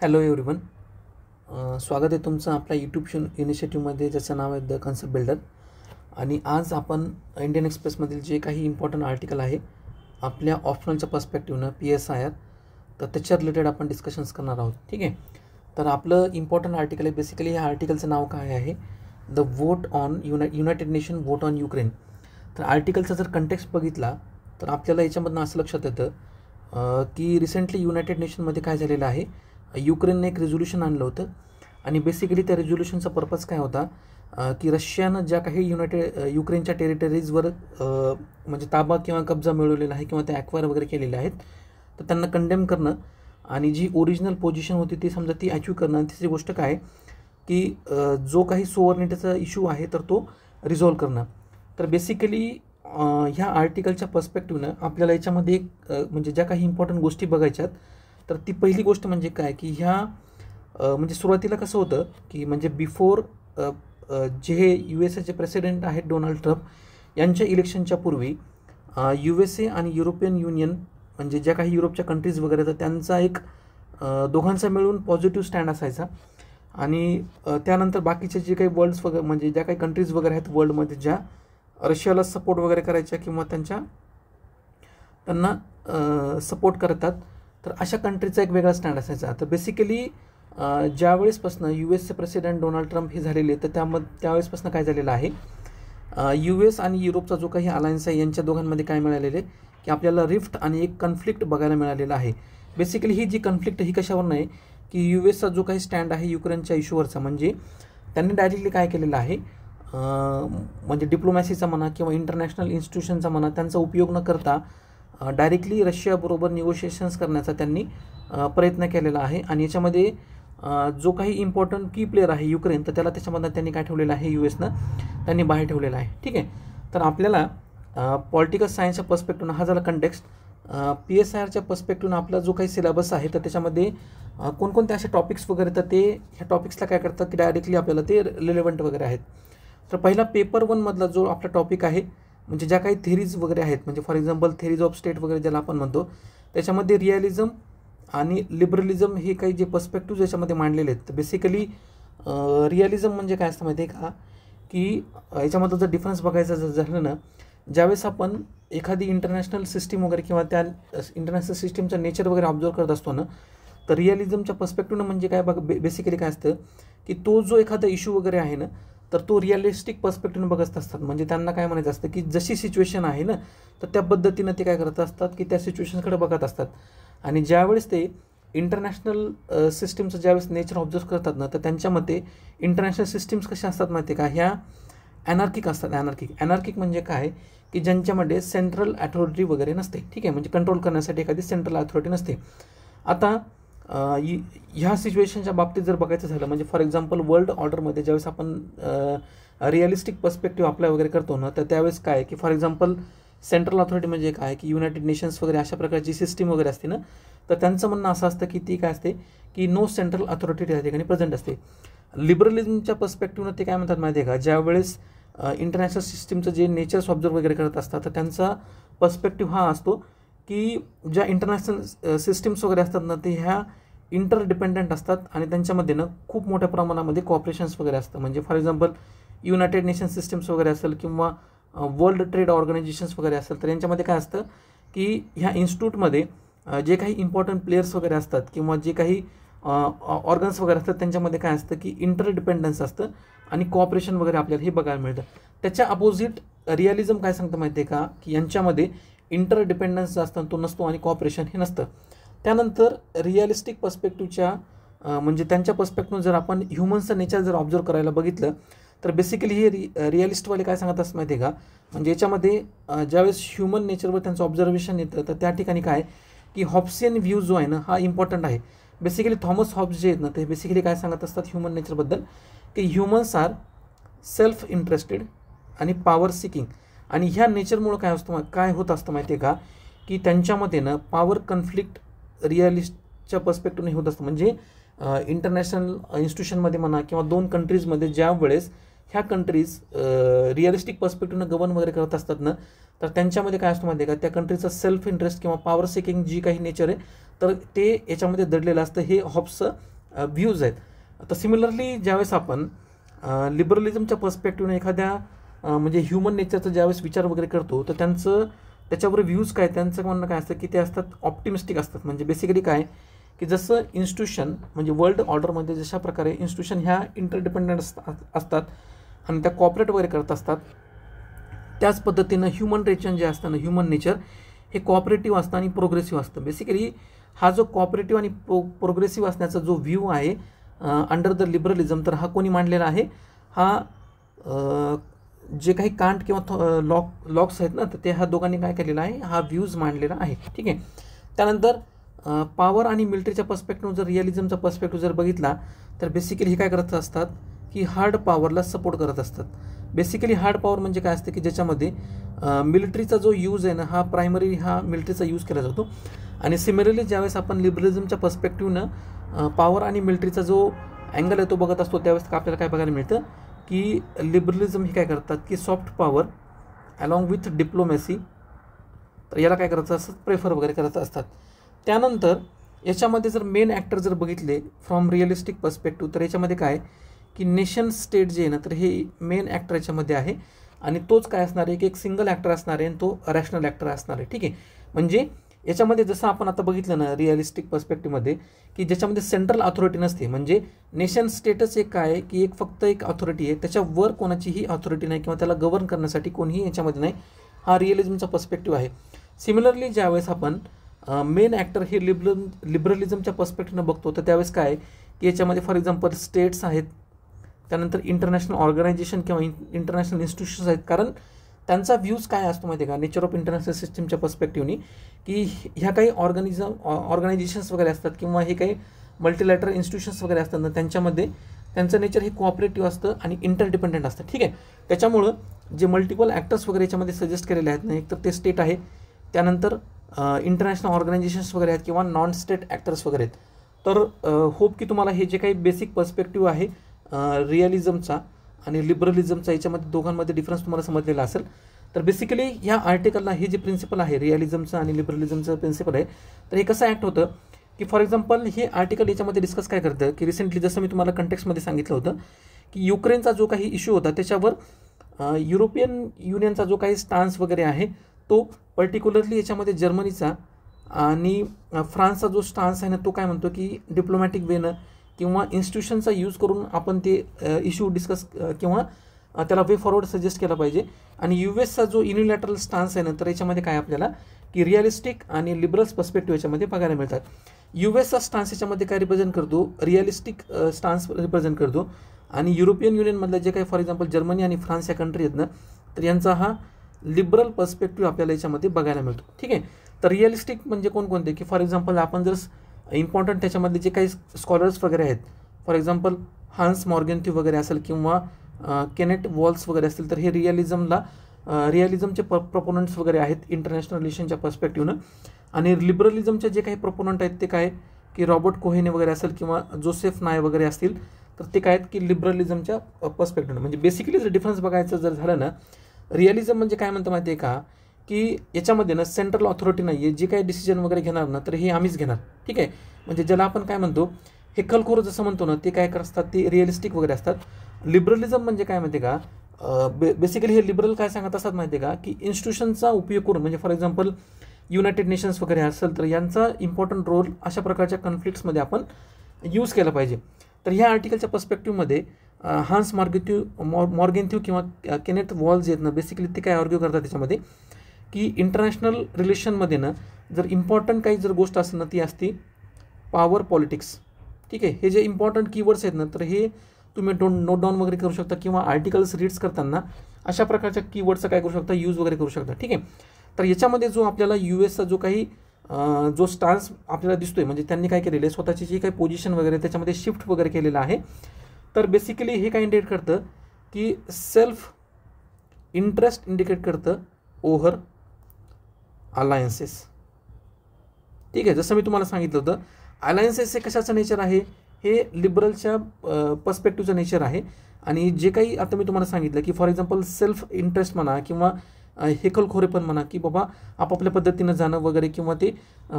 Hello everyone. स्वागत आहे तुमचं आपल्या यूट्यूब इनिशिएटिव्हमध्ये ज्याचं नाव आहे द कन्सेप्ट बिल्डर. आणि आज आपण इंडियन एक्सप्रेसमधील जे काही इम्पॉर्टंट आर्टिकल आहे आपल्या ऑप्शनलच्या पर्स्पेक्टिव्हनं PSIR, तर त्याच्या रिलेटेड आपण डिस्कशन्स करणार आहोत. ठीक आहे. तर आपलं इम्पॉर्टंट आर्टिकल आहे. बेसिकली ह्या आर्टिकलचं नाव काय आहे, the vote on United nation vote on Ukraine. तर आर्टिकलचा जर कंटेक्स्ट बघितला तर आपल्याला याच्यामधनं असं लक्षात येतं की रिसेंटली युनायटेड नेशनमध्ये काय झालेलं आहे, युक्रेनने एक रेझोल्युशन आणलं होतं. आणि बेसिकली त्या रेझोल्युशनचा पर्पज काय होता की रशियानं ज्या काही युक्रेनच्या टेरिटरीजवर म्हणजे ताबा किंवा कब्जा मिळवलेला आहे किंवा ते ॲक्वायर वगैरे केलेले आहेत, तर त्यांना कंडेम करणं आणि जी ओरिजिनल पोझिशन होती ती समजा ती अचीव करणं. आणि तिसरी गोष्ट काय की जो काही सोव्हर्निटीचा इश्यू आहे तर तो रिझॉल्व्ह करणं. तर बेसिकली ह्या आर्टिकलच्या पर्स्पेक्टिव्हनं आपल्याला याच्यामध्ये एक म्हणजे ज्या काही इम्पॉर्टंट गोष्टी बघायच्यात, तर ती पहिली गोष्ट म्हणजे काय की ह्या म्हणजे सुरुवातीला कसं होतं की म्हणजे बिफोर जे USA प्रेसिडेंट आहेत डोनाल्ड ट्रम्प यांच्या इलेक्शनच्या पूर्वी USA आणि युरोपियन युनियन म्हणजे ज्या काही युरोपच्या कंट्रीज वगैरे तर त्यांचा एक दोघांचा मिळून पॉझिटिव्ह स्टँड असायचा. आणि त्यानंतर बाकीचे जे काही वर्ल्ड्स वगैरे म्हणजे ज्या काही कंट्रीज वगैरे आहेत वर्ल्डमध्ये ज्या रशियाला सपोर्ट वगैरे करायच्या किंवा त्यांना सपोर्ट करतात, तर अशा कंट्रीचा एक वेगळा स्टँड असायचा. तर बेसिकली ज्यावेळेसपासून US प्रेसिडेंट डोनाल्ड ट्रम्प हे झालेले तर त्यावेळेसपासून काय झालेलं आहे, US आणि युरोपचा जो काही अलायन्स आहे यांच्या दोघांमध्ये काय मिळालेलं आहे की आपल्याला रिफ्ट आणि एक कन्फ्लिक्ट बघायला मिळालेला आहे. बेसिकली ही जी कन्फ्लिक्ट ही कशावर नाही की USचा जो काही स्टँड आहे युक्रेनच्या इश्यूवरचा, म्हणजे त्यांनी डायरेक्टली काय केलेलं आहे म्हणजे डिप्लोमॅसीचा म्हणा किंवा इंटरनॅशनल इन्स्टिट्यूशनचा म्हणा त्यांचा उपयोग न करता डायरेक्टली रशियाबरोबर निगोशिएशन्स करण्याचा त्यांनी प्रयत्न केलेला आहे. आणि याच्यामध्ये जो काही इम्पॉर्टंट की प्लेअर आहे युक्रेन, तर त्याच्यामधनं त्यांनी काय ठेवलेलं आहे, USनं त्यांनी बाहेर ठेवलेलं आहे. ठीक आहे. तर आपल्याला पॉलिटिकल सायन्सच्या पर्स्पेक्टिव्हनं हा झाला कंटेक्स्ट. PSIRच्या पर्स्पेक्टिव्हनं आपला जो काही सिलेबस आहे तर त्याच्यामध्ये कोणकोणते असे टॉपिक्स वगैरे तर ते ह्या टॉपिक्सला काय करतात की डायरेक्टली आपल्याला ते रिलेव्हंट वगैरे आहेत. तर पहिला पेपर 1 मधला जो आपला टॉपिक आहे म्हणजे ज्या काही थेरीज वगैरे आहेत, म्हणजे for example theories of state वगैरे ज्याला आपण म्हणतो, त्याच्यामध्ये रिअलिझम आणि लिबरलिझम हे काही जे पर्स्पेक्टिव्ह याच्यामध्ये मांडलेले आहेत. तर बेसिकली रिअलिझम म्हणजे काय असतं माहिती आहे का की याच्यामध्ये जर डिफरन्स बघायचा जर झालं ना, ज्यावेळेस आपण एखादी इंटरनॅशनल सिस्टीम वगैरे किंवा त्या इंटरनॅशनल सिस्टीमचं नेचर वगैरे ऑब्झर्व करत असतो ना, तर रिअलिझमच्या पर्स्पेक्टिव्हनं म्हणजे काय बेसिकली काय असतं की तो जो एखादा इश्यू वगैरे आहे ना, तर तो रिअलिस्टिक पर्स्पेक्टिव्हनं बघत असतात. म्हणजे त्यांना काय म्हणायचं असतं की जशी सिच्युएशन आहे ना, तर त्या पद्धतीनं ते काय करत असतात की त्या सिच्युएशनकडे बघत असतात. आणि ज्यावेळेस ते इंटरनॅशनल सिस्टीमचं ज्यावेळेस नेचर ऑब्झर्व करतात ना, तर त्यांच्या मते इंटरनॅशनल सिस्टीम्स कशा असतात माहिती आहे का, ह्या ॲनार्किक असतात. ॲनार्किक म्हणजे काय की ज्यांच्यामध्ये सेंट्रल अथॉरिटी वगैरे नसते. ठीक आहे. म्हणजे कंट्रोल करण्यासाठी एखादी सेंट्रल अथॉरिटी नसते. आता ह्या सिच्युएशनच्या बाबतीत जर बघायचं झालं म्हणजे फॉर एक्झाम्पल वर्ल्ड ऑर्डरमध्ये ज्यावेळेस आपण रिअलिस्टिक पर्स्पेक्टिव्ह अप्लाय वगैरे करतो ना, तर त्यावेळेस काय की फॉर एक्झाम्पल सेंट्रल अथॉरिटी म्हणजे काय की युनायटेड नेशन्स वगैरे अशा प्रकारची सिस्टीम वगैरे असते ना, तर त्यांचं म्हणणं असं असतं की ती काय असते की नो सेंट्रल अथॉरिटी त्या ठिकाणी प्रेझेंट असते. लिबरलिझमच्या पर्स्पेक्टिव्हनं ते काय म्हणतात माहिती आहे का, ज्यावेळेस इंटरनॅशनल सिस्टीमचं जे नेचर्स ऑब्झर्व वगैरे करत असतात, तर त्यांचा पर्स्पेक्टिव्ह हा असतो की ज्या इंटरनॅशनल सिस्टीम्स वगैरे असतात ना, ते ह्या इंटरडिपेंडंट असतात आणि त्यांच्यामध्ये ना खूप मोठ्या प्रमाणामध्ये कॉपरेशन्स वगैरे असतं. म्हणजे for example United nation systems वगैरे असेल किंवा वर्ल्ड ट्रेड ऑर्गनायझेशन्स वगैरे असेल, तर यांच्यामध्ये काय असतं की ह्या इन्स्टिट्यूटमध्ये जे काही इम्पॉर्टंट प्लेयर्स वगैरे असतात किंवा जे काही ऑर्गन्स वगैरे असतात त्यांच्यामध्ये काय असतं की इंटरडिपेंडन्स असतं आणि कॉपरेशन वगैरे आपल्याला हे बघायला मिळतं. त्याच्या अपोजिट रिअलिझम काय सांगतं माहिती आहे का की यांच्यामध्ये इंटरडिपेंडन्स असतं तो नसतो आणि कॉपरेशन हे नसतं. त्यानंतर रिअलिस्टिक पर्स्पेक्टिव्हच्या म्हणजे त्यांच्या पर्स्पेक्टिव्ह जर आपण ह्युमन्सचं नेचर जर ऑब्झर्व करायला बघितलं, तर बेसिकली हे रिअलिस्टवाले काय सांगत असं माहिती आहे का, म्हणजे याच्यामध्ये ज्यावेळेस ह्युमन नेचरवर त्यांचं ऑब्झर्वेशन येतं, तर त्या ठिकाणी काय की हॉब्सियन व्ह्यू जो आहे ना हा इम्पॉर्टंट आहे. बेसिकली थॉमस हॉब्स जे आहेत ना, ते बेसिकली काय सांगत असतात ह्युमन नेचरबद्दल की ह्युमन्स आर सेल्फ इंटरेस्टेड आणि पॉवर सिकिंग. आणि ह्या नेचरमुळं काय होत असतं माहिती आहे का की त्यांच्यामध्ये ना पॉवर कन्फ्लिक्ट रिअलिस्टच्या पर्स्पेक्टिव्हने होत असतं. म्हणजे इंटरनॅशनल इन्स्टिट्यूशनमध्ये म्हणा किंवा 2 कंट्रीजमध्ये ज्या वेळेस ह्या कंट्रीज रिअलिस्टिक पर्स्पेक्टिव्हनं गव्हर्न वगैरे करत असतात ना, तर त्यांच्यामध्ये काय असतं माहिती आहे का, त्या कंट्रीचा सेल्फ इंटरेस्ट किंवा पॉवर सिकिंग जी काही नेचर आहे तर ते याच्यामध्ये दडलेलं असतं. हे हॉब्सचं व्ह्यूज आहेत. तर सिमिलरली ज्यावेळेस आपण लिबरलिझमच्या पर्स्पेक्टिव्हने एखाद्या म्हणजे ह्युमन नेचरचा ज्यावेळेस विचार वगैरे करतो तर त्याच्यावर व्ह्यूज काय, त्यांचं म्हणणं काय असतं की ते असतात ऑप्टिमिस्टिक असतात. म्हणजे बेसिकली काय की जसं इन्स्टिट्यूशन म्हणजे वर्ल्ड ऑर्डरमध्ये जशा प्रकारे इन्स्टिट्यूशन ह्या इंटरडिपेंडंट असतात आणि त्या कॉपरेट वगैरे करत असतात, त्याच पद्धतीनं ह्युमन नेचर जे असतं ना, ह्युमन नेचर हे कॉपरेटिव्ह असतं आणि प्रोग्रेसिव्ह असतं. बेसिकली हा जो कॉपरेटिव्ह आणि प्रोग्रेसिव्ह असण्याचा जो व्ह्यू आहे अंडर द लिबरलिझम, तर हा कोणी मांडलेला आहे, हा जे काही कांट किंवा लॉक्स आहेत ना, तर ते ह्या दोघांनी काय केलेला आहे, हा व्ह्यूज मांडलेला आहे. ठीक आहे. त्यानंतर पॉवर आणि मिलिटरीच्या पर्स्पेक्टिव्ह जर रिअलिझमचा पर्स्पेक्टिव्ह जर बघितला तर बेसिकली हे काय करत असतात की हार्ड पॉवरला सपोर्ट करत असतात. बेसिकली हार्ड पॉवर म्हणजे काय असतं की ज्याच्यामध्ये मिलिटरीचा जो यूज आहे ना, हा प्रायमरी हा मिलिटरीचा यूज केला जातो. आणि सिमिलरली ज्यावेळेस आपण लिबरलिझमच्या पर्स्पेक्टिव्हनं पॉवर आणि मिलिटरीचा जो अँगल आहे तो बघत असतो, त्यावेळेस आपल्याला काय बघायला मिळतं की लिबरलिझम हे काय करतात की सॉफ्ट पॉवर अलॉंग विथ डिप्लोमॅसी, तर याला काय करायचं असतं, प्रेफर वगैरे करत असतात. त्यानंतर याच्यामध्ये जर मेन ॲक्टर जर बघितले फ्रॉम रिअलिस्टिक पर्स्पेक्टिव्ह, तर याच्यामध्ये काय की नेशन स्टेट जे आहे ना, तर हे मेन ॲक्टर याच्यामध्ये आहे आणि तोच काय असणार आहे की एक सिंगल ॲक्टर असणार आहे आणि तो रॅशनल ॲक्टर असणार आहे. ठीक आहे. म्हणजे याच्यामध्ये जसं आपण आता बघितलं ना रिअलिस्टिक पर्स्पेक्टिव्हमध्ये की ज्याच्यामध्ये सेंट्रल अथॉरिटी नसते, म्हणजे नेशन स्टेटच एक काय की एक फक्त एक अथॉरिटी आहे, त्याच्यावर कोणाचीही अथॉरिटी नाही किंवा त्याला गव्हर्न करण्यासाठी कोणीही याच्यामध्ये नाही, हा रिअलिझमचा पर्स्पेक्टिव्ह आहे. सिमिलरली ज्यावेळेस आपण मेन ॲक्टर हे लिबरलिझमच्या पर्स्पेक्टिव्हनं बघतो, तर त्यावेळेस काय की याच्यामध्ये फॉर एक्झाम्पल स्टेट्स आहेत, त्यानंतर इंटरनॅशनल ऑर्गनायझेशन किंवा इंटरनॅशनल इन्स्टिट्यूशन्स आहेत. कारण त्यांचा व्ह्यूज काय असतो माहिती आहे का, नेचर ऑफ इंटरनॅशनल सिस्टमच्या पर्स्पेक्टिव्हनी की ह्या काही ऑर्गनायझेशन्स वगैरे असतात किंवा हे काही मल्टीलॅटरल इन्स्टिट्यूशन्स वगैरे असतात ना, त्यांच्यामध्ये त्यांचं नेचर हे कोऑपरेटिव्ह असतं आणि इंटरडिपेंडंट असतं. ठीक आहे. त्याच्यामुळं जे मल्टिपल ॲक्टर्स वगैरे याच्यामध्ये सजेस्ट केलेले आहेत ना, एक तर ते स्टेट आहे, त्यानंतर इंटरनॅशनल ऑर्गनायझेशन्स वगैरे आहेत किंवा नॉन स्टेट ॲक्टर्स वगैरे आहेत. तर होप की तुम्हाला हे जे काही बेसिक पर्स्पेक्टिव्ह आहे रिअलिझमचा आणि लिबरलिझमचा, याच्यामध्ये दोघांमध्ये डिफरन्स तुम्हाला समजलेला असेल. तर बेसिकली ह्या आर्टिकलला हे जे प्रिन्सिपल आहे रिअलिझमचं आणि लिबरलिझमचं प्रिन्सिपल आहे, तर हे कसं ॲक्ट होतं की फॉर एक्झाम्पल हे आर्टिकल याच्यामध्ये डिस्कस काय करतं की रिसेंटली जसं मी तुम्हाला कंटेक्स्टमध्ये सांगितलं होतं की युक्रेनचा जो काही इश्यू होता त्याच्यावर युरोपियन युनियनचा जो काही स्टान्स वगैरे आहे तो पर्टिक्युलरली याच्यामध्ये जर्मनीचा आणि फ्रान्सचा जो स्टान्स आहे ना, तो काय म्हणतो की डिप्लोमॅटिक वेनं किंवा इन्स्टिट्यूशनचा यूज करून आपण ते इश्यू डिस्कस किंवा त्याला वे फॉरवर्ड सजेस्ट केला पाहिजे. आणि US चा जो युनिलॅटरल स्टान्स आहे ना, तर याच्यामध्ये काय आपल्याला की रिअलिस्टिक आणि लिबरल्स पर्स्पेक्टिव्ह याच्यामध्ये बघायला मिळतात. US चा स्टान्स याच्यामध्ये काय रिप्रेझेंट करतो, रिअलिस्टिक स्टान्स रिप्रेझेंट करतो. आणि युरोपियन युनियनमधलं जे काही फॉर एक्झाम्पल जर्मनी आणि फ्रान्स या कंट्री आहेत ना, तर यांचा हा लिबरल पर्स्पेक्टिव्ह आपल्याला याच्यामध्ये बघायला मिळतो. ठीक आहे. तर रिअलिस्टिक म्हणजे कोणकोणते की फॉर एक्झाम्पल आपण जर इम्पॉर्टंट त्याच्यामध्ये जे काही स्कॉलर्स वगैरे आहेत, फॉर एक्झाम्पल हान्स मॉर्गेन्थ्यू वगैरे असेल किंवा केनेट वॉल्स वगैरे असतील, तर हे रिअलिझमचे प्रपोनंट्स वगैरे आहेत इंटरनॅशनल रिलेशनच्या पर्स्पेक्टिव्हनं. आणि लिबरलिझमचे जे काही प्रपोनंट आहेत ते काय की रॉबर्ट कोहेने वगैरे असेल किंवा जोसेफ नाय वगैरे असतील, तर ते काय आहेत की लिबरलिझमच्या पर्स्पेक्टिव्हनं. म्हणजे बेसिकली जर डिफरन्स बघायचं जर झालं ना, रिअलिझम म्हणजे काय म्हणतं माहिती आहे का की याच्यामध्ये ना सेंट्रल अथॉरिटी नाही आहे, जे काही डिसिजन वगैरे घेणार ना, तर हे आम्हीच घेणार. ठीक आहे. म्हणजे ज्याला आपण काय म्हणतो हेक्कलखोर जसं म्हणतो ना, ते काय असतात ते रिअलिस्टिक वगैरे असतात. लिबरलिझम म्हणजे काय माहिती आहे का, बेसिकली हे लिबरल काय सांगत असतात माहिती आहे का की इन्स्टिट्यूशनचा उपयोग करून, म्हणजे फॉर एक्झाम्पल युनायटेड नेशन्स वगैरे असेल, तर यांचा इम्पॉर्टंट रोल अशा प्रकारच्या कॉन्फ्लिक्ट्समध्ये आपण यूज केला पाहिजे. तर ह्या आर्टिकलच्या पर्स्पेक्टिव्हमध्ये हान्स मॉर्गेन्थ्यू किंवा केनेट वॉल्स आहेत ना, बेसिकली ते काय आर्ग्यू करतात त्याच्यामध्ये की इंटरनॅशनल रिलेशनमध्ये ना जर इम्पॉर्टंट काही जर गोष्ट असेल ना, ती असती पॉवर पॉलिटिक्स. ठीक आहे. हे जे इम्पॉर्टंट कीवर्ड्स आहेत ना, तर हे तुम्ही नोट डाऊन वगैरे करू शकता किंवा आर्टिकल्स रीड्स करताना अशा प्रकारच्या कीवर्डचा काय करू शकता, यूज वगैरे करू शकता. ठीक आहे. तर याच्यामध्ये जो आपल्याला US जो काही जो स्टान्स आपल्याला दिसतोय, म्हणजे त्यांनी काय केलेलं आहे, स्वतःची जी काही पोझिशन वगैरे त्याच्यामध्ये शिफ्ट वगैरे केलेलं आहे. तर बेसिकली हे काय इंडिकेट करतं की सेल्फ इंटरेस्ट इंडिकेट करतं ओव्हर अलायन्सेस. ठीक आहे. जसं मी तुम्हाला सांगितलं होतं, अलायन्सेस हे कशाचं नेचर आहे, हे लिबरलच्या पर्स्पेक्टिव्हचं नेचर आहे. आणि जे काही आता मी तुम्हाला सांगितलं की फॉर एक्झाम्पल सेल्फ इंटरेस्ट म्हणा किंवा हेकलखोरेपण म्हणा की बाबा आपापल्या पद्धतीनं जाणं वगैरे किंवा ते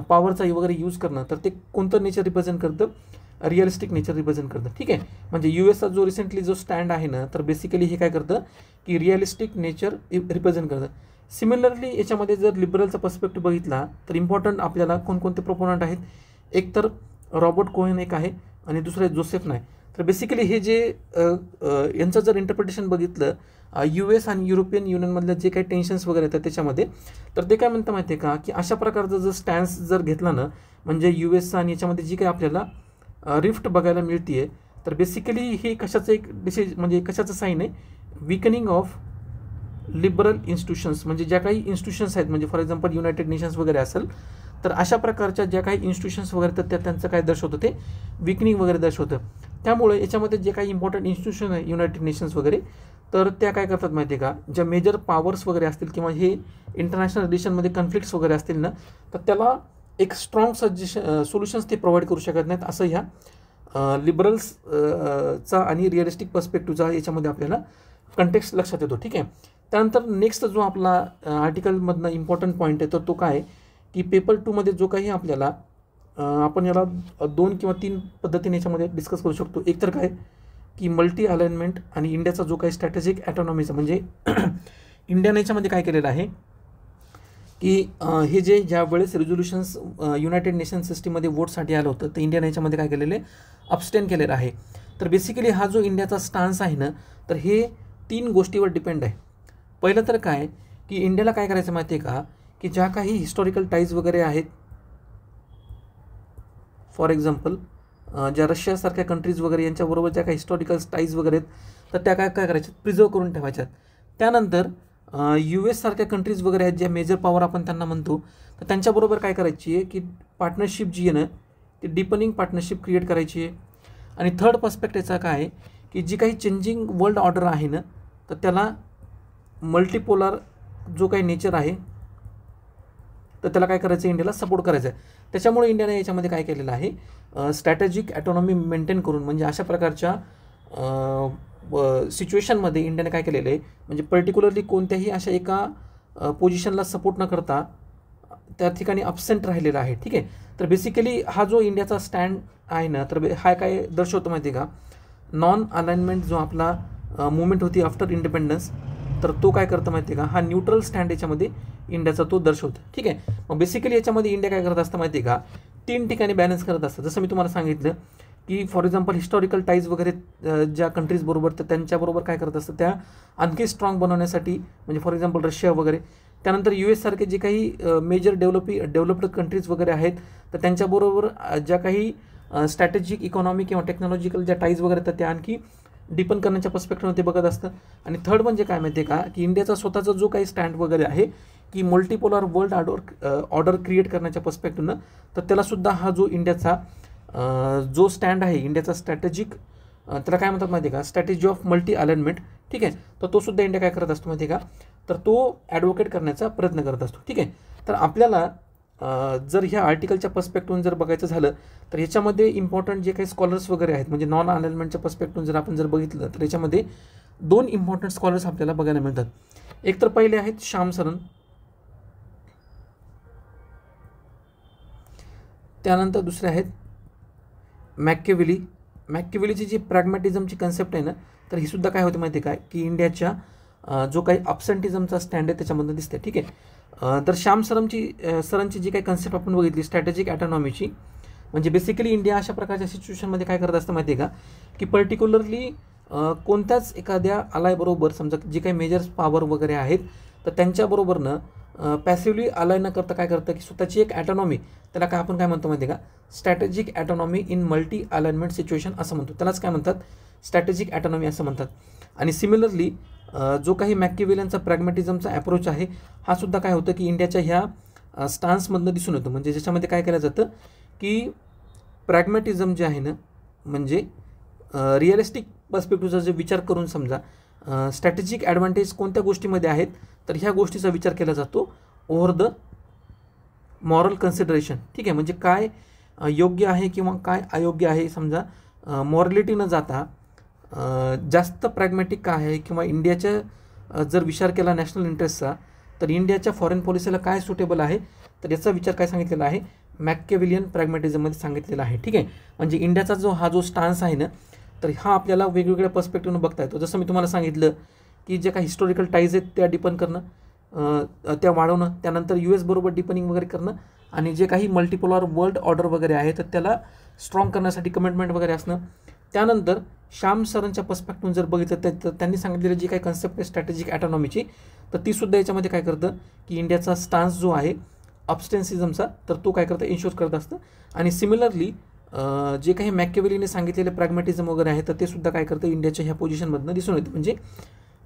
पॉवरचा वगैरे यूज करणं, तर ते कोणतं नेचर रिप्रेझेंट करतं, रिअलिस्टिक नेचर रिप्रेझेंट करतं. ठीक आहे, म्हणजे यूएसचा जो रिसेंटली जो स्टँड आहे ना, तर बेसिकली हे काय करतं की रिअलिस्टिक नेचर रिप्रेझेंट करतं. सिमिलरली याच्यामध्ये जर लिबरलचा पर्स्पेक्टिव्ह बघितला तर इम्पॉर्टंट आपल्याला कोणकोणते प्रोपोनंट आहेत. एक तर रॉबर्ट कोहेन एक आहे आणि दुसरं जोसेफ नाय. तर बेसिकली हे जे यांचं जर इंटरप्रिटेशन बघितलं US आणि युरोपियन युनियनमधल्या जे काही टेन्शन्स वगैरे येतात त्याच्यामध्ये, तर ते काय म्हणतं माहिती आहे का की अशा प्रकारचा जर स्टॅन्स जर घेतला ना, म्हणजे US आणि याच्यामध्ये जी काही आपल्याला रिफ्ट बघायला मिळते, तर बेसिकली हे कशाचं एक म्हणजे कशाचं साईन आहे, विकनिंग ऑफ लिबरल इन्स्टिट्यूशन्स. म्हणजे ज्या काही इन्स्टिट्यूशन्स आहेत, म्हणजे फॉर एक्झाम्पल युनायटेड नेशन्स वगैरे असेल, तर अशा प्रकारच्या ज्या काही इन्स्टिट्यूशन्स वगैरे तर त्यांचं काय दर्शवतं, ते विकनिंग वगैरे दर्शवतं. त्यामुळे याच्यामध्ये जे काही इम्पॉर्टंट इन्स्टिट्यूशन आहे युनायटेड नेशन्स वगैरे, तर त्या काय करतात माहिती आहे का, ज्या मेजर पॉवर्स वगैरे असतील किंवा हे इंटरनॅशनल रिलेशनमध्ये कन्फ्लिक्ट्स वगैरे असतील ना, तर त्याला एक स्ट्रॉंग सोल्युशन्स ते प्रोव्हाइड करू शकत नाहीत, असं ह्या लिबरल्सचा आणि रिअलिस्टिक पर्स्पेक्टिव्हचा याच्यामध्ये आपल्याला कंटेक्स्ट लक्षात येतो. ठीक आहे, त्यानंतर नेक्स्ट जो आपला आर्टिकलमधनं इम्पॉर्टंट पॉईंट आहे, तर तो काय की पेपर 2मध्ये जो काही आपल्याला आपण याला 2 किंवा 3 पद्धतीने याच्यामध्ये डिस्कस करू शकतो. एक तर काय की मल्टी अलाइनमेंट आणि इंडियाचा जो काही स्ट्रॅटेजिक ॲटॉनॉमीचा, म्हणजे इंडियाने याच्यामध्ये काय केलेलं आहे की हे जे ज्या वेळेस रेझोल्युशन्स युनायटेड नेशन सिस्टीममध्ये वोटसाठी आलं होतं, तर इंडियाने याच्यामध्ये काय केलेलं आहे, अबस्टेन केलेलं आहे. तर बेसिकली हा जो इंडियाचा स्टान्स आहे ना, तर हे 3 गोष्टीवर डिपेंड आहे. पहिलं तर काय की इंडियाला काय करायचं माहिती आहे का, की ज्या काही हिस्टॉरिकल टाईज वगैरे आहेत, फॉर एक्झाम्पल ज्या रशियासारख्या कंट्रीज वगैरे यांच्याबरोबर ज्या काही हिस्टॉरिकल टाईज वगैरे आहेत, तर त्या काय करायच्यात, प्रिझर्व करून ठेवायच्यात. त्यानंतर US सारख्या कंट्रीज वगैरे आहेत, ज्या मेजर पॉवर आपण त्यांना म्हणतो, तर त्यांच्याबरोबर काय करायची आहे की पार्टनरशिप जी आहे ना, ती डीपनिंग पार्टनरशिप क्रिएट करायची आहे. आणि थर्ड पर्स्पेक्टिव्हचा काय आहे की जी काही चेंजिंग वर्ल्ड ऑर्डर आहे ना, तर त्याला मल्टीपोलर जो काही नेचर आहे, तर त्याला काय करायचं, इंडियाला सपोर्ट करायचं आहे. त्याच्यामुळे इंडियाने याच्यामध्ये काय केलेलं आहे, स्ट्रॅटेजिक ॲटॉनॉमी मेंटेन करून, म्हणजे अशा प्रकारच्या सिच्युएशनमध्ये इंडियाने काय केलेलं आहे, म्हणजे पर्टिक्युलरली कोणत्याही अशा एका पोझिशनला सपोर्ट न करता त्या ठिकाणी अब्सेंट राहिलेला आहे. ठीक आहे, तर बेसिकली हा जो इंडियाचा स्टँड आहे ना, तर हा काय दर्शवतो माहिती आहे का, नॉन अलाइनमेंट जो आपला मुवमेंट होती आफ्टर इंडिपेंडन्स, तर तो काय करतं माहिती आहे का, हा न्यूट्रल स्टँड याच्यामध्ये इंडियाचा तो दर्शवतो. ठीक आहे, मग बेसिकली याच्यामध्ये इंडिया काय करत असतं माहिती आहे का, 3 ठिकाणी बॅलन्स करत असतं. जसं मी तुम्हाला सांगितलं की फॉर एक्झाम्पल हिस्टॉरिकल टाईज वगैरे ज्या कंट्रीजबरोबर, तर त्यांच्याबरोबर काय करत असतं, त्या आणखी स्ट्रॉंग बनवण्यासाठी, म्हणजे फॉर एक्झाम्पल रशिया वगैरे. त्यानंतर US सारखे जे काही मेजर डेव्हलप्ड कंट्रीज वगैरे आहेत, तर त्यांच्याबरोबर ज्या काही स्ट्रॅटेजिक इकॉनॉमी किंवा टेक्नॉलॉजिकल ज्या टाईज वगैरे, तर त्या आणखी डिपेंड करण्याच्या पर्स्पेक्टिव्हने ते बघत असतं. आणि थर्ड म्हणजे काय माहिती आहे का, की इंडियाचा स्वतःचा जो काही स्टँड वगैरे आहे की मल्टीपोलर वर्ल्ड ऑर्डर क्रिएट करण्याच्या पर्स्पेक्टिव्हनं, तर त्यालासुद्धा हा जो इंडियाचा जो स्टँड आहे, इंडियाचा स्ट्रॅटेजिक, त्याला काय म्हणतात माहिती आहे का, स्ट्रॅटेजी ऑफ मल्टी अलाइनमेंट. ठीक आहे, तर तो सुद्धा इंडिया काय करत असतो माहिती आहे का, तर तो ॲडव्होकेट करण्याचा प्रयत्न करत असतो. ठीक आहे, तर आपल्याला जर ह्या आर्टिकलच्या पर्स्पेक्टिव्हन जर बघायचं झालं, तर ह्याच्यामध्ये इम्पॉर्टंट जे काही स्कॉलर्स वगैरे आहेत, म्हणजे नॉन अलाइनमेंटच्या पर्स्पेक्टिव्हन जर आपण जर बघितलं, तर याच्यामध्ये 2 इम्पॉर्टंट स्कॉलर्स आपल्याला बघायला मिळतात. एक तर पहिले आहेत श्याम सरन, त्यानंतर दुसरे आहेत मॅकेविली. मॅकेविलीची जी प्रॅग्मॅटिझमची कन्सेप्ट आहे ना, तर ही सुद्धा काय होते माहिती आहे काय, की इंडियाच्या जो काही अब्सेंटिझमचा स्टँड आहे त्याच्यामधून दिसते. ठीक आहे, तर श्याम सरनची जी काही कन्सेप्ट आपण बघितली स्ट्रॅटेजिक ॲटॉनॉमीची, म्हणजे बेसिकली इंडिया अशा प्रकारच्या सिच्युएशनमध्ये काय करत असतं माहिती आहे का, की पर्टिक्युलरली कोणत्याच एखाद्या अलायबरोबर, समजा जी काही मेजर्स पॉवर वगैरे आहेत, तर त्यांच्याबरोबरनं पॅसिव्हली अलाय न करता काय करतं की स्वतःची एक ॲटॉनॉमी, त्याला काय आपण काय म्हणतो माहिती आहे का, strategic autonomy in multi alignment situation असं म्हणतो. त्यालाच काय म्हणतात, स्ट्रॅटेजिक ॲटॉनॉमी असं म्हणतात. आणि सिमिलरली जो काही मॅकिवेलियनचा प्रॅग्मॅटिझमचा अप्रोच आहे, हा सुद्धा काय होतं की इंडियाच्या ह्या स्टान्समधनं दिसून येतो. म्हणजे ज्याच्यामध्ये काय केलं जातं की प्रॅग्मॅटिझम जे आहे ना, म्हणजे रिअलिस्टिक पर्स्पेक्टिव्हचा जे विचार करून, समजा स्ट्रॅटेजिक ॲडव्हान्टेज कोणत्या गोष्टीमध्ये आहेत, तर ह्या गोष्टीचा विचार केला जातो ओव्हर द मॉरल कन्सिडरेशन. ठीक आहे, म्हणजे काय योग्य आहे किंवा काय अयोग्य आहे, समजा मॉरलिटी न जाता जास्त प्रॅग्मॅटिक काय आहे, किंवा इंडियाच्या जर विचार केला नॅशनल इंटरेस्टचा, तर इंडियाच्या फॉरेन पॉलिसीला काय सुटेबल आहे, तर याचा विचार काय सांगितलेला आहे, मॅकियावेलियन प्रॅग्मॅटिझममध्ये सांगितलेला आहे. ठीक आहे, म्हणजे इंडियाचा जो स्टान्स आहे ना, तर हा आपल्याला वेगवेगळ्या पर्स्पेक्टिव्हनं बघता येतो. जसं मी तुम्हाला सांगितलं की जे काही हिस्टॉरिकल टाईज आहेत त्या डिपन करणं, त्या वाढवणं, त्यानंतर US बरोबर डिपनिंग वगैरे करणं, आणि जे काही मल्टिपोलर वर्ल्ड ऑर्डर वगैरे आहे तर त्याला स्ट्रॉंग करण्यासाठी कमिटमेंट वगैरे असणं. त्यानंतर श्याम सरांच्या पर्स्पेक्टिव्ह जर बघितलं तर त्यांनी सांगितलेली जी काही कन्सेप्ट आहे स्ट्रॅटेजिक ॲटॉनॉमीची, तर तीसुद्धा याच्यामध्ये काय करतं की इंडियाचा स्टान्स जो आहे ऑब्स्टेन्सिझमचा, तर तो काय करतं इन्शोर करत असतं. आणि सिमिलरली जे काही मॅकियावेलीने सांगितलेले प्रॅग्मॅटिझम वगैरे आहे तर ते सुद्धा काय करतं इंडियाच्या ह्या पोझिशनमधनं दिसून येतं. म्हणजे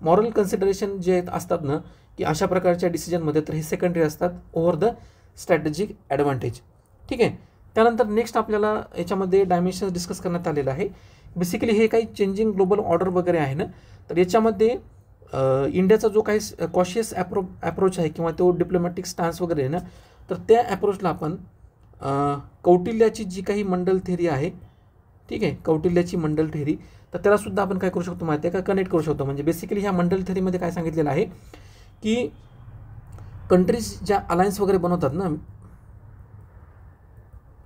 मॉरल कन्सिडरेशन जे असतात ना की अशा प्रकारच्या डिसिजनमध्ये तर हे सेकंडरी असतात ओव्हर द स्ट्रॅटेजिक ॲडव्हान्टेज. ठीक आहे, त्यानंतर नेक्स्ट आपल्याला याच्यामध्ये डायमेन्शन्स डिस्कस करण्यात आलेलं आहे. बेसिकली हे काही चेंजिंग ग्लोबल ऑर्डर वगैरे आहे ना, तर याच्यामध्ये इंडियाचा जो काही कॉशियस ॲप्रोच आहे किंवा तो डिप्लोमॅटिक स्टान्स वगैरे आहे ना, तर त्या ॲप्रोचला आपण कौटिल्याची जी काही मंडल थेरी आहे, ठीक आहे, कौटिल्याची मंडल थेरी, तर त्यालासुद्धा आपण काय करू शकतो माहिती आहे का, कनेक्ट करू शकतो. म्हणजे बेसिकली ह्या मंडल थेरीमध्ये काय सांगितलेलं आहे की कंट्रीज ज्या अलायन्स वगैरे बनवतात ना,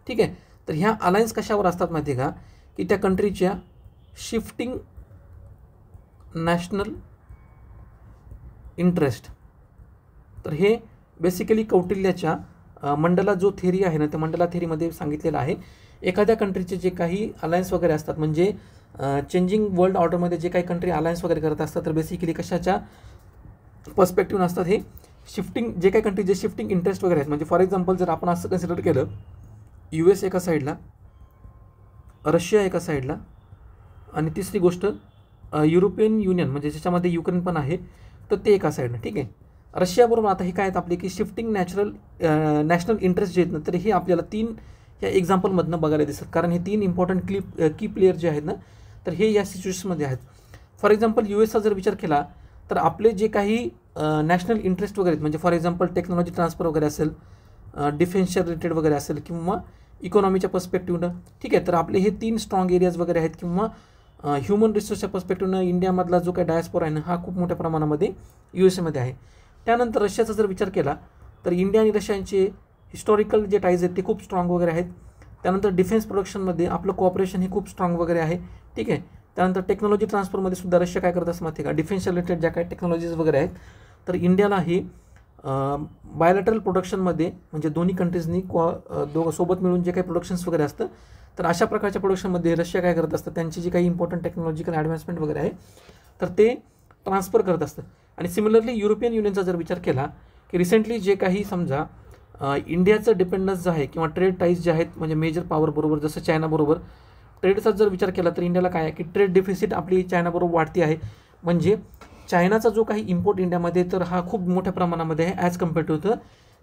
ठीक आहे, तर ह्या अलायन्स कशावर असतात माहिती आहे का, की त्या कंट्रीच्या शिफ्टिंग नॅशनल इंटरेस्ट. तर हे बेसिकली कौटिल्याच्या मंडला जो थेरी आहे ना, त्या मंडला थेरीमध्ये सांगितलेलं आहे एखाद्या कंट्रीचे जे काही अलायन्स वगैरे असतात, म्हणजे चेंजिंग वर्ल्ड ऑर्डरमध्ये जे काही कंट्री अलायन्स वगैरे करत असतात, तर बेसिकली कशाच्या पर्स्पेक्टिव्ह असतात हे शिफ्टिंग, जे काही कंट्री जे शिफ्टिंग इंटरेस्ट वगैरे आहेत. म्हणजे फॉर एक्झाम्पल जर आपण असं कन्सिडर केलं, US एका साईडला, रशिया एका साईडला, आणि तिसरी गोष्ट युरोपियन युनियन म्हणजे ज्याच्यामध्ये युक्रेन पण आहे, तर ते एका साईडनं. ठीक आहे, रशियाबरोबर आता हे काय आहेत आपले की शिफ्टिंग नॅशनल इंटरेस्ट जे आहेत ना, तर हे आपल्याला 3 या एक्झाम्पलमधनं बघायला दिसतात. कारण हे 3 इम्पॉर्टंट की प्लेयर जे आहेत ना, तर हे या सिच्युएशनमध्ये आहेत. फॉर एक्झाम्पल USचा जर विचार केला तर आपले जे काही नॅशनल इंटरेस्ट वगैरे आहेत, म्हणजे फॉर एक्झाम्पल टेक्नॉलॉजी ट्रान्सफर वगैरे असेल, डिफेन्सच्या रिलेटेड वगैरे असेल, किंवा इकॉनॉमीच्या पर्स्पेक्टिव्हनं, ठीक आहे, तर आपले हे 3 स्ट्रॉंग एरियाज वगैरे आहेत. किंवा ह्युमन रिसोर्सच्या पर्स्पेक्टिव्हनं इंडियामधला जो काही डायस्पोरा आहे ना, हा खूप मोठ्या प्रमाणामध्ये USAमध्ये आहे. त्यानंतर रशियाचा जर विचार केला तर इंडिया आणि रशियाचे हिस्टॉरिकल जे टाईज आहेत ते खूप स्ट्रॉंग वगैरे आहेत. त्यानंतर डिफेन्स प्रोडक्शनमध्ये आपलं कोऑपरेशन हे खूप स्ट्रॉंग वगैरे आहे. ठीक आहे, त्यानंतर टेक्नॉलॉजी ट्रान्सफरमध्ये सुद्धा रशिया काय करत असं माहिती आहे का, डिफेन्सच्या रिलेटेड ज्या काही टेक्नॉलॉजीज वगैरे आहेत, तर इंडियाला ही बायलॅटरल प्रोडक्शनमध्ये, म्हणजे दोन्ही कंट्रीजनी दोघं सोबत मिळून जे काही प्रोडक्शन्स वगैरे असतं, तर अशा प्रकारच्या प्रोडक्शनमध्ये रशिया काय करत असतं, त्यांची जी काही इम्पॉर्टंट टेक्नॉलॉजिकल ॲडव्हान्समेंट वगैरे आहे तर ते ट्रान्सफर करत असतं. आणि सिमिलरली युरोपियन युनियनचा जर विचार केला की रिसेंटली जे काही समजा इंडियाचं डिपेंडन्स जे आहे किंवा ट्रेड टाईज जे आहेत, म्हणजे मेजर पॉवर बरोबर, जसं चायनाबरोबर ट्रेडचा जर विचार केला तर इंडियाला काय आहे की ट्रेड डेफिसिट आपली चायनाबरोबर वाढती आहे. म्हणजे चायनाचा जो काही इम्पोर्ट इंडियामध्ये तर हा खूप मोठ्या प्रमाणामध्ये आहे ॲज कम्पेअर टू द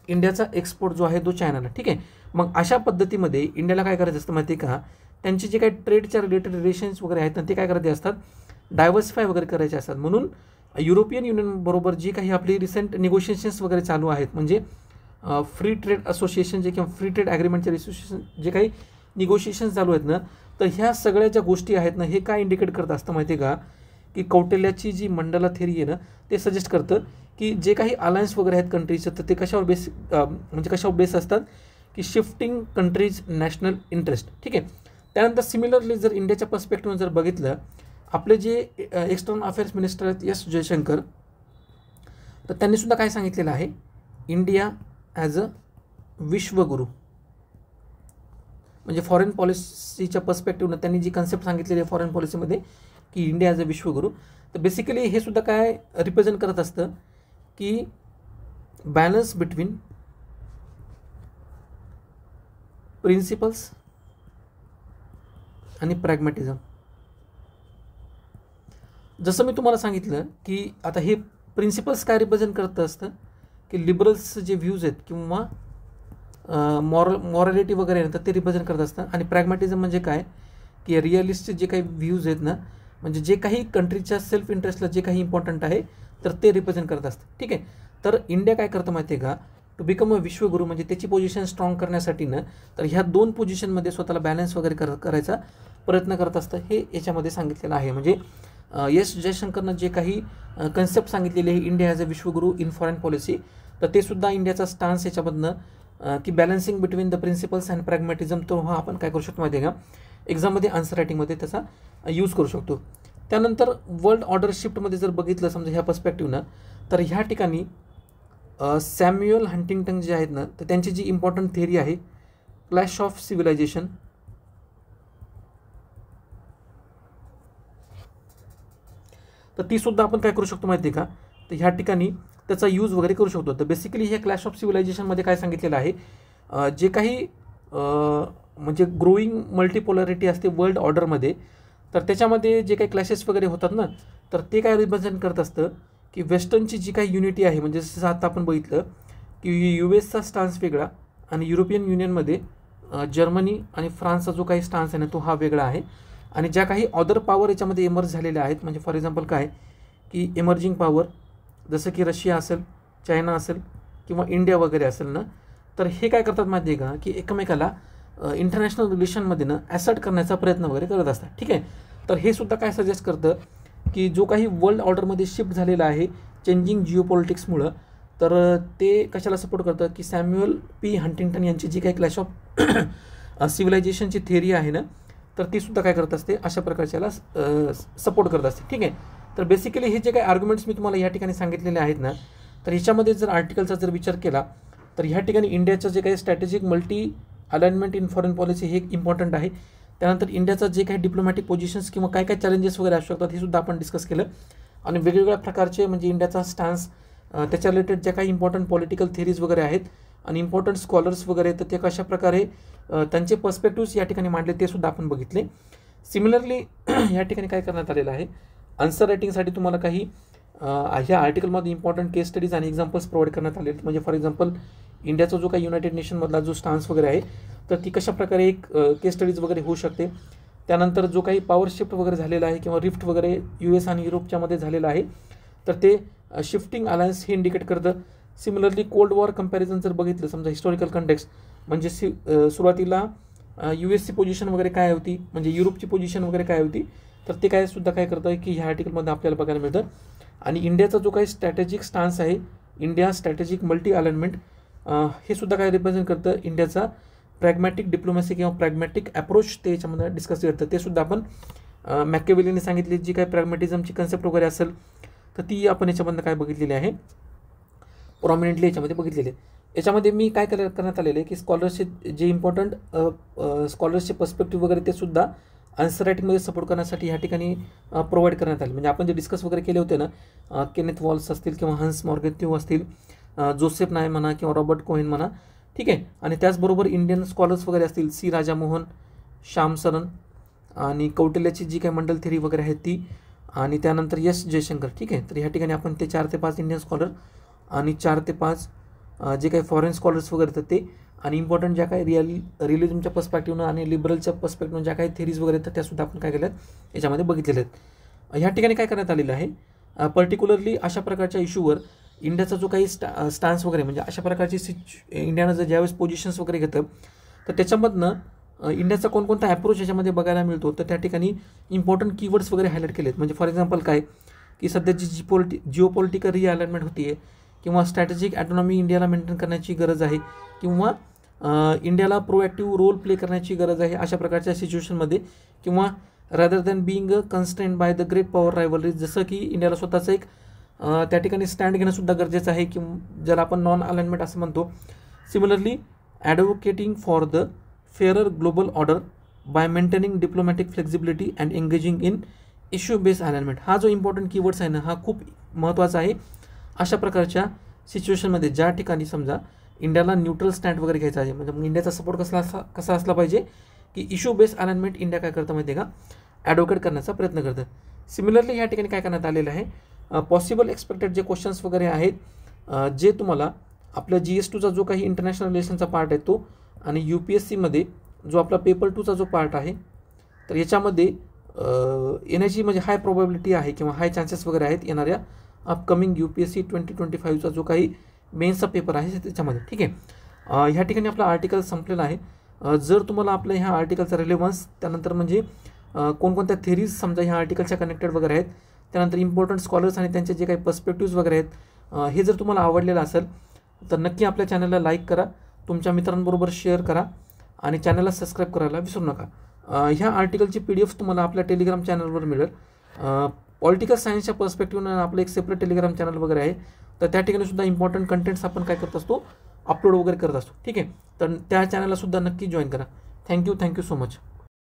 इंडियाचा एक्सपोर्ट जो आहे तो चायनाला. ठीक आहे, मग अशा पद्धतीमध्ये इंडियाला काय करायचं असतं माहिती आहे का, त्यांचे जे काही ट्रेडच्या रिलेटेड रिलेशन्स वगैरे आहेत ते काय करायचे असतात, डायव्हर्सिफाय वगैरे करायचे असतात. म्हणून युरोपियन युनियन बरोबर जी काही आपली रिसेंट निगोशिएशन्स वगैरे चालू आहेत, म्हणजे फ्री ट्रेड असोसिएशन जे किंवा फ्री ट्रेड ॲग्रीमेंटचे असोसिएशन जे काही निगोशिएशन्स चालू आहेत ना, तर ह्या सगळ्या ज्या गोष्टी आहेत ना, हे काय इंडिकेट करत असतं माहिती आहे का, की कौटिल्याची जी मंडला थेरी आहे ना, ते सजेस्ट करतं की जे काही अलायन्स वगैरे आहेत कंट्रीचं, तर ते कशावर बेस असतात की शिफ्टिंग कंट्रीज नॅशनल इंटरेस्ट. ठीक आहे, त्यानंतर सिमिलरली जर इंडियाच्या पर्स्पेक्टिव्ह जर बघितलं, आपले जे एक्सटर्नल अफेअर्स मिनिस्टर आहेत S जयशंकर, तर त्यांनीसुद्धा काय सांगितलेलं आहे, इंडिया ॲज अ विश्वगुरू, म्हणजे फॉरेन पॉलिसीच्या पर्स्पेक्टिव्हनं त्यांनी जी कन्सेप्ट सांगितलेली आहे फॉरेन पॉलिसीमध्ये की इंडिया ॲज अ विश्वगुरू, तर बेसिकली हे सुद्धा काय रिप्रेझेंट करत असतं की बॅलन्स बिटवीन प्रिन्सिपल्स आणि प्रॅग्मॅटिझम. जसं मी तुम्हाला सांगितलं की आता हे प्रिन्सिपल्स काय रिप्रेझेंट करत असतं की लिबरल्स जे व्ह्यूज आहेत किंवा मॉरॅलिटी वगैरे आहे तर ते रिप्रेझेंट करत असतं. आणि प्रॅग्मॅटिझम म्हणजे काय की रिअलिस्टचे जे काही व्ह्यूज आहेत ना, म्हणजे जे काही कंट्रीच्या सेल्फ इंटरेस्टला जे काही इम्पॉर्टंट आहे तर ते रिप्रेझेंट करत असतं. ठीक आहे, तर इंडिया काय करतं माहिती आहे का, टू बिकम अ विश्वगुरू, म्हणजे त्याची पोझिशन स्ट्रॉंग करण्यासाठी ना, तर ह्या 2 पोझिशनमध्ये स्वतःला बॅलन्स वगैरे करायचा प्रयत्न करत असतं, हे याच्यामध्ये सांगितलेलं आहे. म्हणजे S जयशंकरनं जे काही कन्सेप्ट सांगितलेले आहे India as a Vishwaguru in foreign policy, तर ते सुद्धा इंडियाचा स्टान्स याच्यामधनं की balancing between the principles and pragmatism, तो हा आपण काय करू शकतो माहिती आहे का, एक्झाममध्ये आन्सर रायटिंगमध्ये त्याचा यूज करू शकतो. त्यानंतर वर्ल्ड ऑर्डर शिफ्टमध्ये जर बघितलं समजा ह्या पर्स्पेक्टिव्हनं, तर ह्या ठिकाणी सॅम्युअल हंटिंग्टन जे आहेत ना, तर त्यांची जी इम्पॉर्टंट थिअरी आहे क्लॅश ऑफ सिव्हिलायझेशन, तर ती सुद्धा आपण काय करू शकतो माहिती आहे का, तर ह्या ठिकाणी त्याचा यूज वगैरे करू शकतो. तर बेसिकली हे क्लॅश ऑफ सिव्हिलायझेशनमध्ये काय सांगितलेलं आहे, जे काही म्हणजे ग्रोईंग मल्टीपोलॅरिटी असते वर्ल्ड ऑर्डरमध्ये, तर त्याच्यामध्ये जे काही क्लॅशेस वगैरे होतात ना, तर ते काय रिप्रेझेंट करत असतं की वेस्टर्नची जी काही युनिटी आहे, म्हणजे जसं आता आपण बघितलं की US चा स्टान्स वेगळा आणि युरोपियन युनियनमध्ये जर्मनी आणि फ्रान्सचा जो काही स्टान्स आहे ना, तो हा वेगळा आहे. आणि ज्या काही अदर पॉवर याच्यामध्ये इमर्ज झालेल्या आहेत, म्हणजे फॉर एक्झाम्पल काय की इमर्जिंग पॉवर जसं की रशिया असेल, चायना असेल किंवा इंडिया वगैरे असेल ना, तर हे काय करतात माहिती आहे का, की एकमेकाला इंटरनॅशनल रिलेशनमध्ये ना ॲसर्ट करण्याचा प्रयत्न वगैरे करत असतात. ठीक आहे. तर हे सुद्धा काय सजेस्ट करतं की जो काही वर्ल्ड ऑर्डरमध्ये शिफ्ट झालेला आहे चेंजिंग जिओपॉलिटिक्समुळं, तर ते कशाला सपोर्ट करतं की सॅम्युअल पी हंटिंग्टन यांची जी काही क्लॅश ऑफ सिव्हिलायझेशनची थिअरी आहे ना, तर ती सुद्धा काय करत असते, अशा प्रकारच्याला सपोर्ट करत असते. ठीक आहे. तर बेसिकली हे जे काही आर्ग्युमेंट्स मी तुम्हाला या ठिकाणी सांगितलेले आहेत ना, तर ह्याच्यामध्ये जर आर्टिकलचा जर विचार केला, तर ह्या ठिकाणी इंडियाचं जे काही strategic multi alignment in foreign policy हे एक इम्पॉर्टंट आहे. त्यानंतर इंडियाचं जे काही डिप्लोमॅटिक पोझिशन्स किंवा काय काय चॅलेंजेस वगैरे असू शकतात हे सुद्धा आपण डिस्कस केलं. आणि वेगवेगळ्या प्रकारचे म्हणजे इंडियाचा स्टान्स, त्याच्या रिलेटेड ज्या काही इम्पॉर्टंट पॉलिटिकल थिअरीज वगैरे आहेत आणि इम्पॉर्टंट स्कॉलर्स वगैरे, तर ते कशा प्रकारे त्यांचे पर्स्पेक्टिव्स या ठिकाणी मांडले ते सुद्धा आपण बघितले. सिमिलरली या ठिकाणी काय करण्यात आलेलं आहे, आन्सर रायटिंगसाठी तुम्हाला काही ह्या आर्टिकलमध्ये इम्पॉर्टंट केस स्टडीज आणि एक्झाम्पल्स प्रोव्हाइड करण्यात आले. म्हणजे फॉर एक्झाम्पल इंडियाचा जो काही युनायटेड नेशनमधला जो स्टान्स वगैरे आहे, तर ती कशा प्रकारे एक केस स्टडीज वगैरे होऊ शकते. त्यानंतर जो काही पॉवर शिफ्ट वगैरे झालेला आहे किंवा रिफ्ट वगैरे US आणि युरोपच्यामध्ये झालेलं आहे, तर ते शिफ्टिंग अलायन्स हे इंडिकेट करतं. सिमिलरली कोल्ड वॉर कंपॅरिझन जर बघितलं समजा हिस्टॉरिकल कंटेक्स्ट, म्हणजे सुरुवातीला US ची पोझिशन वगैरे काय होती, म्हणजे युरोपची पोझिशन वगैरे काय होती, तर ते काय सुद्धा काय करतं की ह्या आर्टिकलमध्ये आपल्याला बघायला मिळतं. आणि इंडियाचा जो काही स्ट्रॅटेजिक स्टान्स आहे, इंडिया स्ट्रॅटेजिक मल्टी अलाइनमेंट, हे सुद्धा काय रिप्रेझेंट करतं इंडियाचा प्रॅग्मॅटिक डिप्लोमॅसी किंवा प्रॅग्मॅटिक अप्रोच ते याच्यामध्ये डिस्कस करतं. ते सुद्धा आपण मॅकेवेलीने सांगितली जी काही प्रॅग्मॅटिझमची कन्सेप्ट वगैरे असेल, तर ती आपण याच्यामधनं काय बघितलेली आहे, प्रॉमिनेंटली याच्यामध्ये बघितलेली आहे. याच्यामध्ये मी काय करण्यात आलेलं आहे की स्कॉलरशिप जे इम्पॉर्टंट स्कॉलरशिप पर्स्पेक्टिव्ह वगैरे ते सुद्धा आन्सर रायटिंगमध्ये सपोर्ट करण्यासाठी ह्या ठिकाणी प्रोव्हाइड करण्यात आले. म्हणजे आपण जे डिस्कस वगैरे केले होते ना, केनेथ वॉल्स असतील किंवा हन्स मॉर्गेथिव असतील, जोसेफ नाय म्हणा किंवा रॉबर्ट कोहेन म्हणा. ठीक आहे. आणि त्याचबरोबर इंडियन स्कॉलर्स वगैरे असतील, C राजामोहन, श्याम सरन आणि कौटिल्याची जी काही मंडल थिअरी वगैरे आहे ती, आणि त्यानंतर S जयशंकर. ठीक आहे. तर ह्या ठिकाणी आपण ते 4 ते 5 इंडियन स्कॉलर आणि 4 ते 5 जे काही फॉरेन स्कॉलर्स वगैरे तर ते, आणि इम्पॉर्टंट ज्या काही रिअलिझमच्या पर्स्पेक्टिव्हनं आणि लिबरलच्या पर्स्पेक्टिव्हनं ज्या काही थिअरीज वगैरे तर त्यासुद्धा आपण काय केल्या आहेत याच्यामध्ये बघितलेल्या आहेत. ह्या ठिकाणी काय करण्यात आलेलं आहे, पर्टिक्युलरली अशा प्रकारच्या इश्यूवर इंडियाचा जो काही स्टान्स वगैरे, म्हणजे अशा प्रकारची इंडियानं जर ज्यावेळेस पोझिशन्स वगैरे घेतं, तर त्याच्यामधनं इंडियाचा कोणकोणता अप्रोच याच्यामध्ये बघायला मिळतो, तर त्या ठिकाणी इम्पॉर्टंट कीवर्ड्स वगैरे हायलाईट केलेत. म्हणजे फॉर एक्झाम्पल काय की सध्याची जिओपॉलिटिकल रिअलाइनमेंट होती आहे, किंवा स्ट्रॅटेजिक ॲटॉनॉमी इंडियाला मेंटेन करण्याची गरज आहे, किंवा इंडियाला प्रोॲक्टिव्ह रोल प्ले करण्याची गरज आहे अशा प्रकारच्या सिच्युएशनमध्ये, किंवा rather than being constrained by the great power rivalries, जसं की इंडियाला स्वतःचं एक त्या ठिकाणी स्टँड घेणंसुद्धा गरजेचं आहे, किंवा ज्याला आपण नॉन अलाइनमेंट असं म्हणतो. Similarly advocating for the fairer global order by maintaining diplomatic flexibility and engaging in issue based alignment. हा जो इम्पॉर्टंट कीवर्ड्स आहे ना, हा खूप महत्त्वाचा आहे अशा प्रकारच्या सिच्युएशनमध्ये, ज्या ठिकाणी समजा इंडियाला न्यूट्रल स्टँड वगैरे घ्यायचा आहे. म्हणजे इंडियाचा सपोर्ट कसा असला पाहिजे की इश्यू बेस्ड अलाइनमेंट इंडिया काय करतं माहिती आहे का, ॲडव्होकेट करण्याचा प्रयत्न करतं. सिमिलरली ह्या ठिकाणी काय करण्यात आलेलं आहे, पॉसिबल एक्सपेक्टेड जे क्वेश्चन्स वगैरे आहेत, जे तुम्हाला आपल्या GS2चा जो काही इंटरनॅशनल रिलेशनचा पार्ट आहे तो, आणि UPSCमध्ये जो आपला पेपर 2चा जो पार्ट आहे, तर याच्यामध्ये येण्याची म्हणजे हाय प्रोबॅबिलिटी आहे किंवा हाय चान्सेस वगैरे आहेत येणाऱ्या अपकमिंग UPSC 2025चा जो काही मेन्सचा पेपर आहे त्याच्यामध्ये. ठीक आहे. ह्या ठिकाणी आपला आर्टिकल संपलेला आहे. जर तुम्हाला आपल्या ह्या आर्टिकलचा रिलेव्हन्स, त्यानंतर म्हणजे कोणकोणत्या थिअरीज समजा ह्या आर्टिकलच्या कनेक्टेड वगैरे आहेत, त्यानंतर इम्पॉर्टंट स्कॉलर्स आणि त्यांचे जे काही पर्स्पेक्टिव्स वगैरे आहेत, हे जर तुम्हाला आवडलेलं असेल तर नक्की आपल्या चॅनलला लाईक करा, तुमच्या मित्रांबरोबर शेअर करा आणि चॅनलला सबस्क्राईब करायला विसरू नका. ह्या आर्टिकलची PDF तुम्हाला आपल्या टेलिग्राम चॅनलवर मिळेल. पॉलिटिकल सायन्सच्या पर्स्पेक्टिव्हनं आपलं एक सेपरेट टेलिग्राम चॅनल वगैरे आहे, तर त्या ठिकाणी सुद्धा इम्पॉर्टंट कंटेंट्स आपण काय करत असतो, अपलोड वगैरे करत असतो. ठीक आहे, तर त्या चॅनलला सुद्धा नक्की जॉईन करा. Thank you so much.